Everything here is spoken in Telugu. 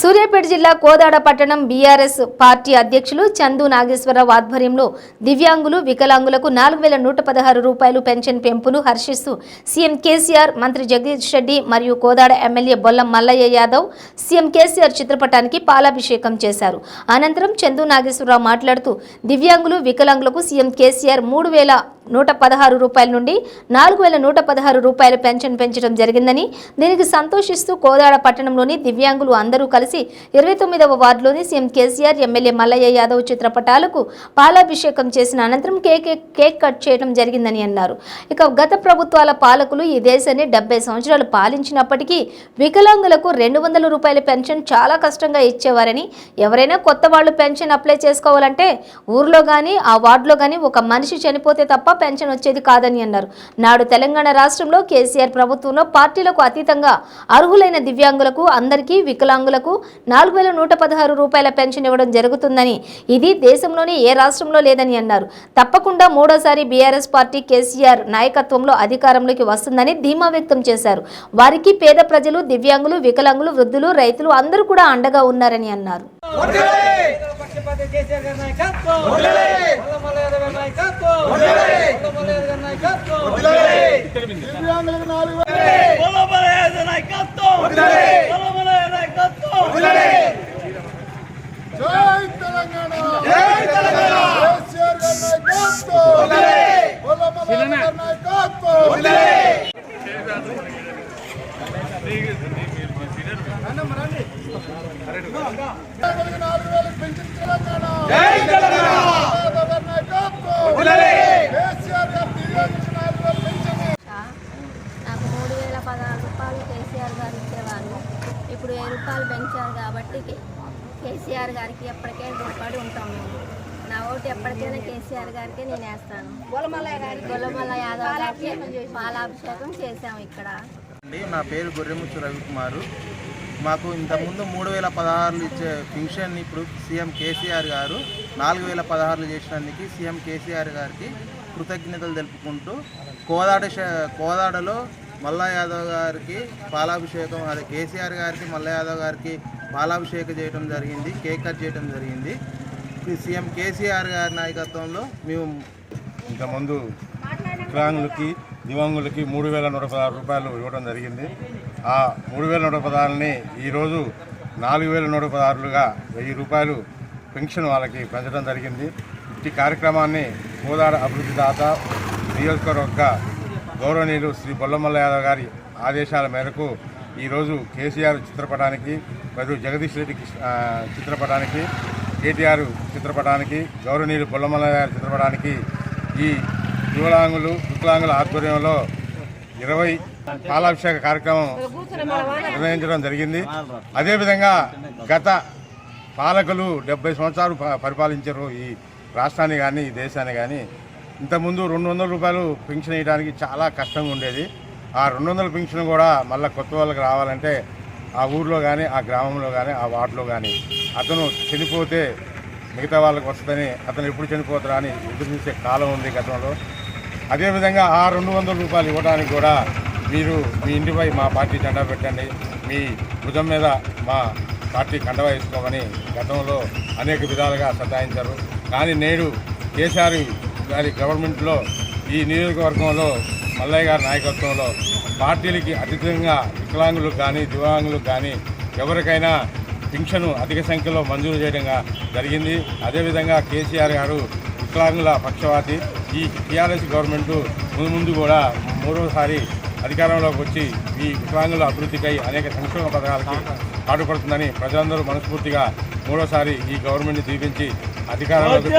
సూర్యాపేట జిల్లా కోదాడ పట్టణం బీఆర్ఎస్ పార్టీ అధ్యక్షులు చందు నాగేశ్వరరావు ఆధ్వర్యంలో దివ్యాంగులు వికలాంగులకు 4116 రూపాయలు పెన్షన్ పెంపును హర్షిస్తూ సీఎం కేసీఆర్, మంత్రి జగదీష్ రెడ్డి మరియు కోదాడ ఎమ్మెల్యే బొల్లం మల్లయ్య యాదవ్ సీఎం కేసీఆర్ చిత్రపటానికి పాలాభిషేకం చేశారు. అనంతరం చందు నాగేశ్వరరావు మాట్లాడుతూ దివ్యాంగులు వికలాంగులకు సీఎం కేసీఆర్ 3116 రూపాయల నుండి 4116 రూపాయల పెన్షన్ పెంచడం జరిగిందని, దీనికి సంతోషిస్తూ కోదాడ పట్టణంలోని దివ్యాంగులు అందరూ కలిసి 29వ వార్డులోని సీఎం కేసీఆర్, ఎమ్మెల్యే మల్లయ్య యాదవ్ చిత్రపటాలకు పాలాభిషేకం చేసిన అనంతరం కేక్ కట్ చేయడం జరిగిందని అన్నారు. ఇక గత ప్రభుత్వాల పాలకులు ఈ దేశాన్ని 70 సంవత్సరాలు పాలించినప్పటికీ వికలాంగులకు 200 రూపాయల పెన్షన్ చాలా కష్టంగా ఇచ్చేవారని, ఎవరైనా కొత్త వాళ్ళు పెన్షన్ అప్లై చేసుకోవాలంటే ఊర్లో కానీ ఆ వార్డులో కానీ ఒక మనిషి చనిపోతే తప్ప పెన్షన్ వచ్చేది కాదని అన్నారు. నాడు తెలంగాణ రాష్ట్రంలో కేసీఆర్ ప్రభుత్వంలో పార్టీలకు అతీతంగా అర్హులైన దివ్యాంగులకు అందరికీ వికలాంగులకు 4116 రూపాయల పెన్షన్ ఇవ్వడం జరుగుతుందని, ఇది దేశంలోని ఏ రాష్ట్రంలో లేదని అన్నారు. తప్పకుండా మూడోసారి బీఆర్ఎస్ పార్టీ కేసీఆర్ నాయకత్వంలో అధికారంలోకి వస్తుందని ధీమా వ్యక్తం చేశారు. వారికి పేద ప్రజలు, దివ్యాంగులు, వికలాంగులు, వృద్ధులు, రైతులు అందరూ కూడా అండగా ఉన్నారని అన్నారు. నాకు 3016 రూపాయలు కేసీఆర్ గారు ఇచ్చేవాళ్ళు. ఇప్పుడు 1000 రూపాయలు పెంచారు కాబట్టి కేసీఆర్ గారికి ఎప్పటికే రుణపడి ఉంటాం. మేము నా ఓటు ఎప్పటికైనా కేసీఆర్ గారికి నేను వేస్తాను. గొల్లమల్ల యాదవ్ గారికి పాలాభిషేకం చేశాము. ఇక్కడ నా పేరు గొర్రెముచ్చు రవికుమారు. మాకు ఇంతకుముందు 3016 ఇచ్చే పెన్షన్ ఇప్పుడు సీఎం కేసీఆర్ గారు 4016 చేసినందుకు సీఎం కేసీఆర్ గారికి కృతజ్ఞతలు తెలుపుకుంటూ కోదాడలో మల్లయ్య యాదవ్ గారికి పాలాభిషేకం, అదే కేసీఆర్ గారికి మల్లయ్య యాదవ్ గారికి పాలాభిషేకం చేయడం జరిగింది, కేక్ కట్ చేయడం జరిగింది. సీఎం కేసీఆర్ గారి నాయకత్వంలో మేము ఇంతకుముందు వికలాంగులకి, దివ్యాంగులకి 3116 రూపాయలు ఇవ్వడం జరిగింది. ఆ 3116ని ఈరోజు 4116లుగా 1000 రూపాయలు పెన్షన్ వాళ్ళకి పెంచడం జరిగింది. ఈ కార్యక్రమాన్ని కోదాడ అభివృద్ధి దాత నియోజకవర్గ గౌరవనీయులు శ్రీ బొల్లమల్ల యాదవ్ గారి ఆదేశాల మేరకు ఈరోజు కేసీఆర్ చిత్రపటానికి మరియు జగదీష్ రెడ్డి చిత్రపటానికి, కేటీఆర్ చిత్రపటానికి, గౌరవనీయులు బొల్లమల్ల గారి చిత్రపటానికి ఈ వికలాంగుల ఆధ్వర్యంలో 20 పాలాభిషేక కార్యక్రమం నిర్వహించడం జరిగింది. అదేవిధంగా గత పాలకులు 70 సంవత్సరాలు పరిపాలించారు ఈ రాష్ట్రాన్ని కానీ ఈ దేశాన్ని కానీ. ఇంతకుముందు 200 రూపాయలు పెన్షన్ ఇవ్వడానికి చాలా కష్టంగా ఉండేది. ఆ 200 పెన్షన్ కూడా మళ్ళీ కొత్త వాళ్ళకి రావాలంటే ఆ ఊర్లో కానీ, ఆ గ్రామంలో కానీ, ఆ వార్డులో కానీ అతను చనిపోతే మిగతా వాళ్ళకి వస్తుందని, అతను ఎప్పుడు చనిపోతారా అని ఎదురు చూసే కాలం ఉంది గతంలో. అదేవిధంగా ఆ 200 రూపాయలు ఇవ్వడానికి కూడా మీరు మీ ఇంటిపై మా పార్టీ జెండా పెట్టండి, మీ భుజం మీద మా పార్టీ కండవ వేసుకోమని గతంలో అనేక విధాలుగా సతాయించారు. కానీ నేడు కేసీఆర్ గారి గవర్నమెంట్లో ఈ నియోజకవర్గంలో మల్లయ్య గారి నాయకత్వంలో పార్టీలకి అతీతంగా వికలాంగులకు కానీ, దివ్యాంగులకు కానీ ఎవరికైనా పెన్షన్ అధిక సంఖ్యలో మంజూరు చేయడం జరిగింది. అదేవిధంగా కేసీఆర్ గారు వికలాంగుల పక్షవాతి. ఈ టీఆర్ఎస్ గవర్నమెంటు ముందు కూడా మూడోసారి అధికారంలోకి వచ్చి ఈ వికలాంగుల అభివృద్ధికై అనేక సంక్షేమ పథకాలకి పాటుపడుతుందని ప్రజలందరూ మనస్ఫూర్తిగా మూడోసారి ఈ గవర్నమెంట్ని దీవించి అధికారంలోకి